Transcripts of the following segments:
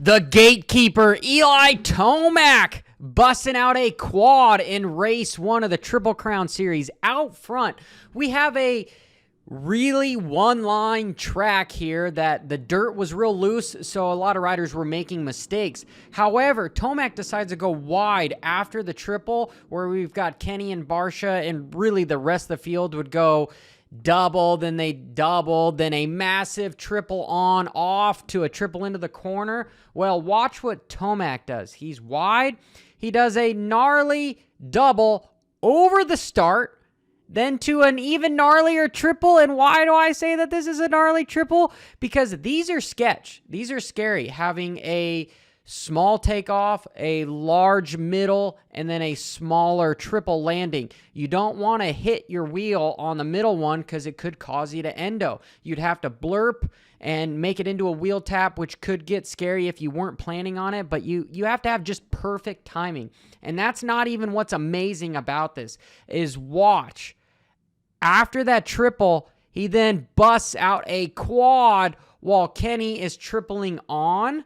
The gatekeeper, Eli Tomac, busting out a quad in race 1 of the Triple Crown Series. Out front, we have a really one-line track here that the dirt was real loose, so a lot of riders were making mistakes. However, Tomac decides to go wide after the triple, where we've got Kenny and Barcia, and really the rest of the field would go double, then they doubled, then a massive triple on off to a triple into the corner. Well, watch what Tomac does. He's wide. He does a gnarly double over the start, then to an even gnarlier triple. And why do I say that this is a gnarly triple? Because these are sketch. These are scary. Having a small takeoff, a large middle, and then a smaller triple landing. You don't want to hit your wheel on the middle one because it could cause you to endo. You'd have to blurp and make it into a wheel tap, which could get scary if you weren't planning on it, but you have to have just perfect timing. And that's not even what's amazing about this, is watch. After that triple, he then busts out a quad while Kenny is tripling on,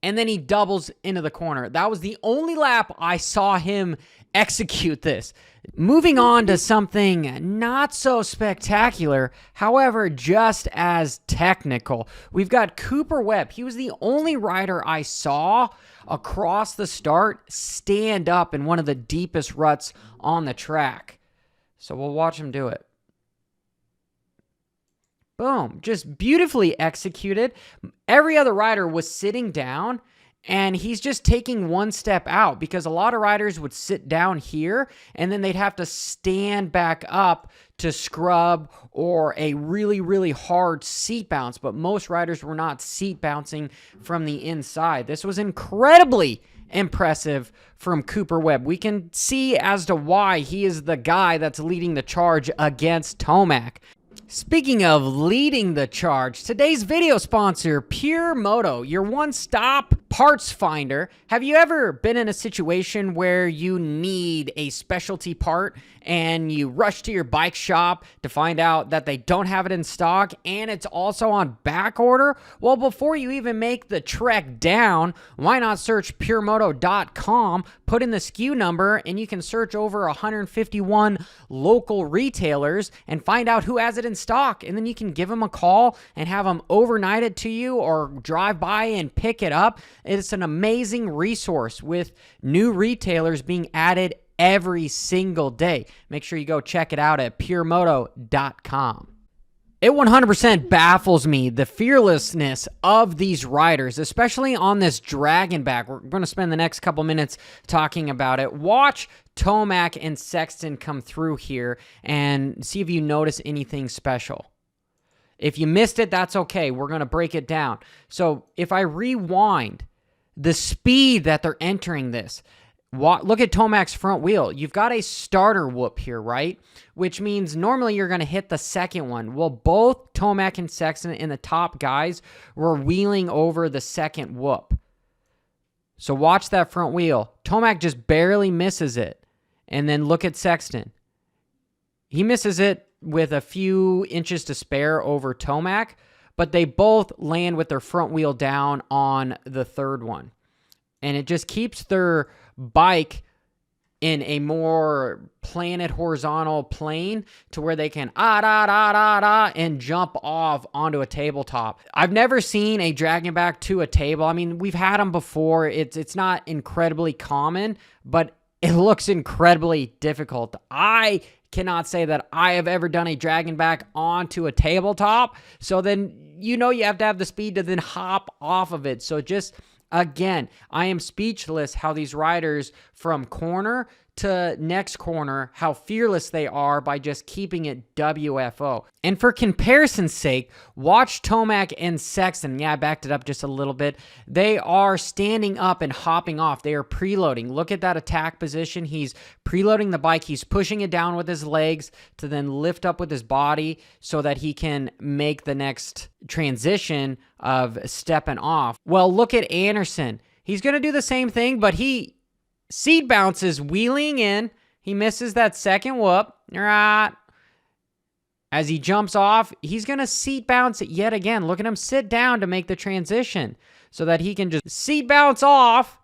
and then he doubles into the corner. That was the only lap I saw him execute this. Moving on to something not so spectacular, however, just as technical. We've got Cooper Webb. He was the only rider I saw across the start stand up in one of the deepest ruts on the track. So we'll watch him do it. Boom. Just beautifully executed. Every other rider was sitting down, and he's just taking one step out, because a lot of riders would sit down here and then they'd have to stand back up to scrub or a really, really hard seat bounce. But most riders were not seat bouncing from the inside. This was incredibly impressive from Cooper Webb. We can see as to why he is the guy that's leading the charge against Tomac. Speaking of leading the charge, today's video sponsor, Pure Moto, your one-stop parts finder. Have you ever been in a situation where you need a specialty part and you rush to your bike shop to find out that they don't have it in stock and it's also on back order? Well, before you even make the trek down, why not search puremoto.com, put in the SKU number, and you can search over 151 local retailers and find out who has it in stock, and then you can give them a call and have them overnight it to you or drive by and pick it up. It's an amazing resource with new retailers being added every single day. Make sure you go check it out at puremoto.com. It 100% baffles me, the fearlessness of these riders, especially on this Dragonback. We're going to spend the next couple minutes talking about it. Watch Tomac and Sexton come through here and see if you notice anything special. If you missed it, that's okay. We're going to break it down. So if I rewind, the speed that they're entering this, look at Tomac's front wheel. You've got a starter whoop here, right? Which means normally you're going to hit the second one. Well, both Tomac and Sexton and the top guys were wheeling over the second whoop. So watch that front wheel. Tomac just barely misses it. And then look at Sexton. He misses it with a few inches to spare over Tomac, but they both land with their front wheel down on the third one. And it just keeps their bike in a more planted horizontal plane to where they can and jump off onto a tabletop. I've never seen a Dragonback to a table. I mean, we've had them before. It's not incredibly common, but it looks incredibly difficult. I cannot say that I have ever done a Dragonback onto a tabletop. So then, you have to have the speed to then hop off of it. So just, again, I am speechless how these riders from corner to next corner, how fearless they are by just keeping it WFO. And for comparison's sake, watch Tomac and Sexton. Yeah, I backed it up just a little bit. They are standing up and hopping off. They are preloading. Look at that attack position. He's preloading the bike. He's pushing it down with his legs to then lift up with his body so that he can make the next transition of stepping off. Well, look at Anderson. He's going to do the same thing, but he seat bounces wheeling in. He misses that second whoop. Right. As he jumps off, he's going to seat bounce it yet again. Look at him sit down to make the transition so that he can just seat bounce off.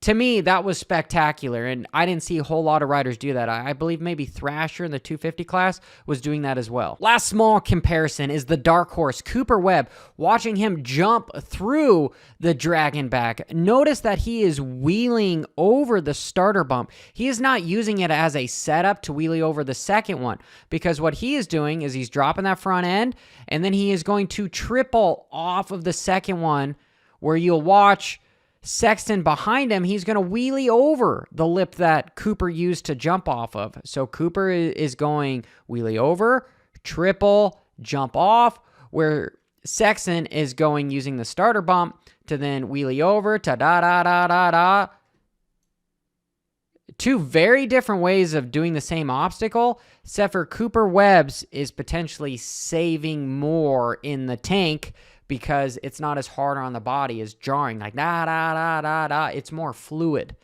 To me, that was spectacular, and I didn't see a whole lot of riders do that. I believe maybe Thrasher in the 250 class was doing that as well. Last small comparison is the dark horse, Cooper Webb. Watching him jump through the dragon back, notice that he is wheeling over the starter bump. He is not using it as a setup to wheelie over the second one, because what he is doing is he's dropping that front end, and then he is going to triple off of the second one, where you'll watch Sexton behind him, he's going to wheelie over the lip that Cooper used to jump off of. So Cooper is going wheelie over, triple, jump off, where Sexton is going using the starter bump to then wheelie over, ta-da-da-da-da-da. Two very different ways of doing the same obstacle, except for Cooper Webb's is potentially saving more in the tank, because it's not as hard on the body, as jarring, like da-da-da-da-da. It's more fluid.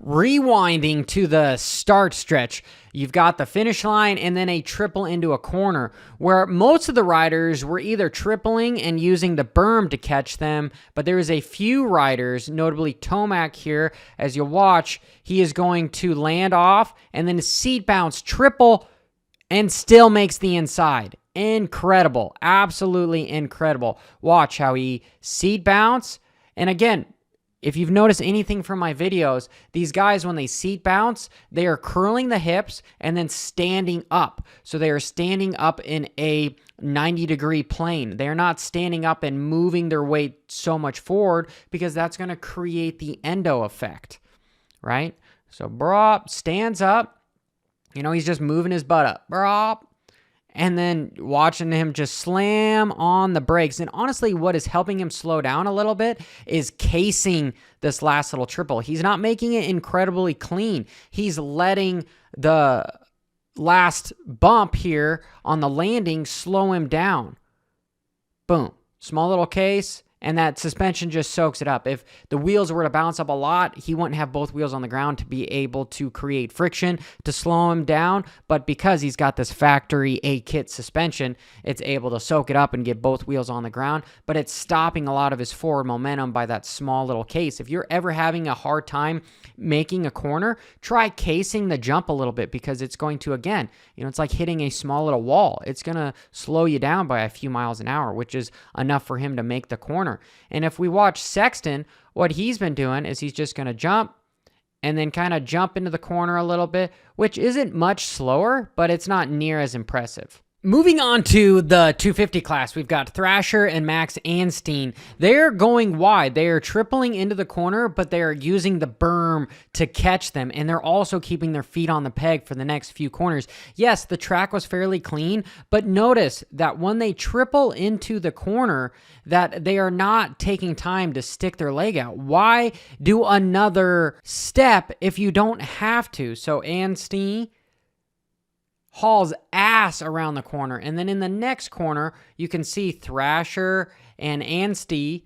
Rewinding to the start stretch, you've got the finish line and then a triple into a corner, where most of the riders were either tripling and using the berm to catch them, but there is a few riders, notably Tomac here, as you watch, he is going to land off and then seat bounce, triple, and still makes the inside. Incredible. Absolutely incredible. Watch how he seat bounce. And again, if you've noticed anything from my videos, these guys, when they seat bounce, they are curling the hips and then standing up. So they are standing up in a 90-degree plane. They're not standing up and moving their weight so much forward, because that's going to create the endo effect, right? So Brop stands up. You know, he's just moving his butt up. Brop. And then watching him just slam on the brakes. And honestly, what is helping him slow down a little bit is casing this last little triple. He's not making it incredibly clean. He's letting the last bump here on the landing slow him down. Boom. Small little case. And that suspension just soaks it up. If the wheels were to bounce up a lot, he wouldn't have both wheels on the ground to be able to create friction to slow him down. But because he's got this factory A-kit suspension, it's able to soak it up and get both wheels on the ground. But it's stopping a lot of his forward momentum by that small little case. If you're ever having a hard time making a corner, try casing the jump a little bit, because it's going to, again, you know, it's like hitting a small little wall. It's going to slow you down by a few miles an hour, which is enough for him to make the corner. And if we watch Sexton, what he's been doing is he's just going to jump and then kind of jump into the corner a little bit, which isn't much slower, but it's not near as impressive. Moving on to the 250 class, we've got Thrasher and Max Anstine. They're going wide. They are tripling into the corner, but they are using the berm to catch them, and they're also keeping their feet on the peg for the next few corners. Yes, the track was fairly clean, but notice that when they triple into the corner, that they are not taking time to stick their leg out. Why do another step if you don't have to? So Anstine hauls ass around the corner, and then in the next corner you can see Thrasher and Anstine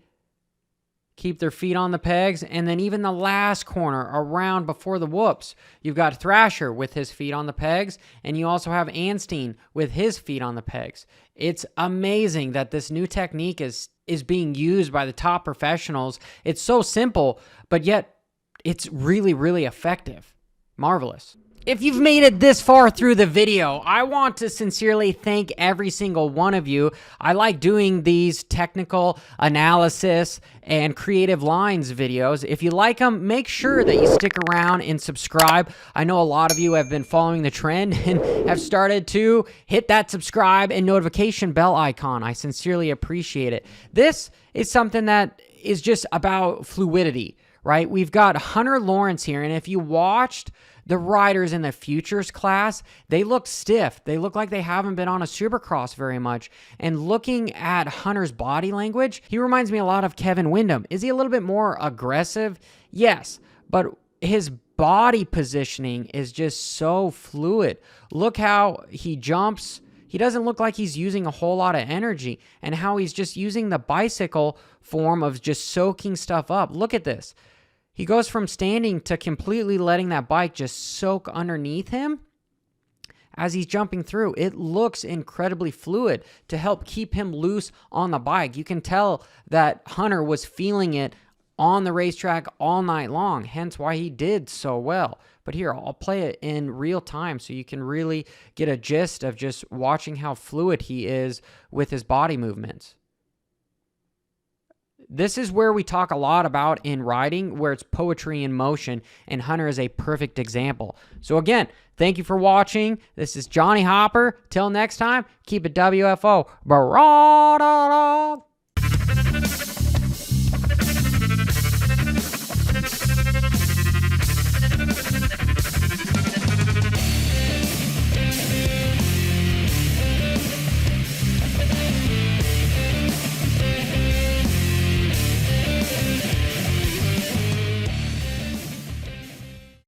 keep their feet on the pegs, and then even the last corner around before the whoops, you've got Thrasher with his feet on the pegs, and you also have Anstine with his feet on the pegs. It's amazing that this new technique is being used by the top professionals. It's so simple, but yet it's really, really effective. Marvelous. If you've made it this far through the video, I want to sincerely thank every single one of you. I like doing these technical analysis and creative lines videos. If you like them, make sure that you stick around and subscribe. I know a lot of you have been following the trend and have started to hit that subscribe and notification bell icon. I sincerely appreciate it. This is something that is just about fluidity, right? We've got Hunter Lawrence here, and if you watched the riders in the futures class, they look stiff. They look like they haven't been on a supercross very much. And looking at Hunter's body language, he reminds me a lot of Kevin Windham. Is he a little bit more aggressive? Yes, but his body positioning is just so fluid. Look how he jumps. He doesn't look like he's using a whole lot of energy, and how he's just using the bicycle form of just soaking stuff up. Look at this. He goes from standing to completely letting that bike just soak underneath him. as he's jumping through. It looks incredibly fluid to help keep him loose on the bike. You can tell that Hunter was feeling it on the racetrack all night long, hence why he did so well. But here, I'll play it in real time so you can really get a gist of just watching how fluid he is with his body movements. This is where we talk a lot about in riding, where it's poetry in motion, and Hunter is a perfect example. So again, thank you for watching. This is Johnny Hopper. Till next time, keep it WFO. Barada.